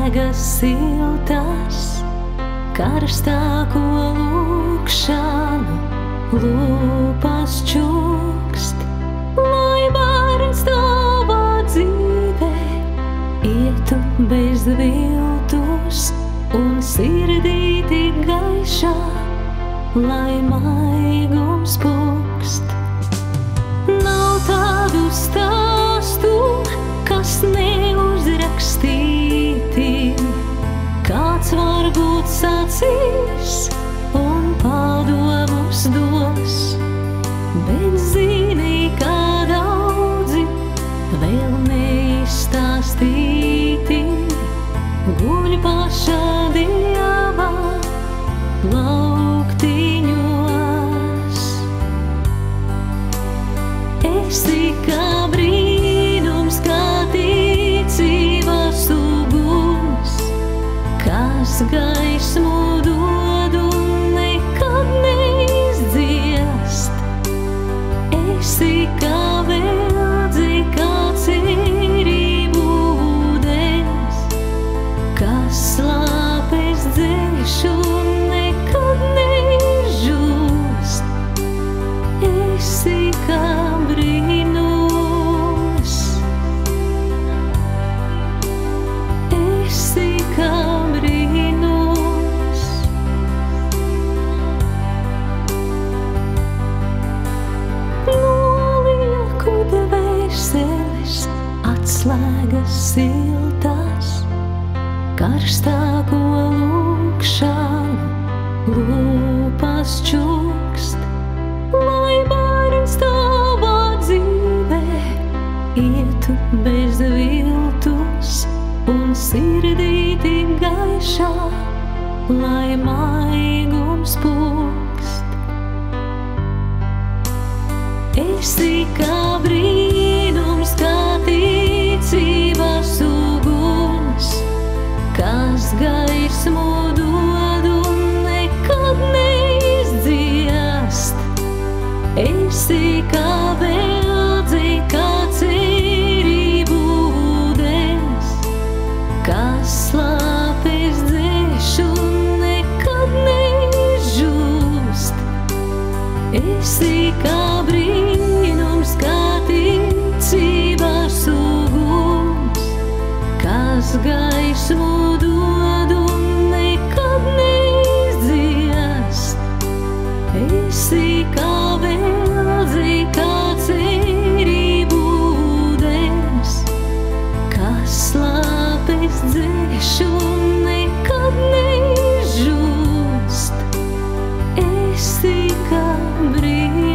atslēgas siltas, karstāko lūkšanu lūpas čukst, lai bērns tavā dzīvē ietu bez viltus un sirdī tik gaišā, lai maigums pukst. Nav tādu stāstu, kas neuzrakstīti, kāds varbūt sacīs un padomus dos, bet zini, kā daudzi vēl neizstāstīti guļ pašā Dieva plauktiņos. Esi kā brīnums, kā ticības uguns, kas gaismu dod un nekad neizdziest. Esi kā veldzi, kā cerību ūdens, kas slāpes dzēš un nekad neizžūst. Esi kā brīnums, esi kā brīnums. Nolieku dvēseles atslēgas siltās, karstāko lūkšanu lūpas čukst, lai bērns tavā dzīvē ietu bez viltus un sirdī tik gaišā, lai maigums pukst. Esi kā brīnums, kā ticības uguns, kas gaismu dod un nekad neizdziest. Esi kā veldzi, kā cerību ūdens, kas slāpes dzēš un nekad neizžūst. Esi kā brīnums, kā ticības uguns, kas gaismu dod un nekad neizdziest. Esi kā veldzi, kā cerību ūdens, kas slāpes dzēš un nekad neizžūst. Esi kā brīnums.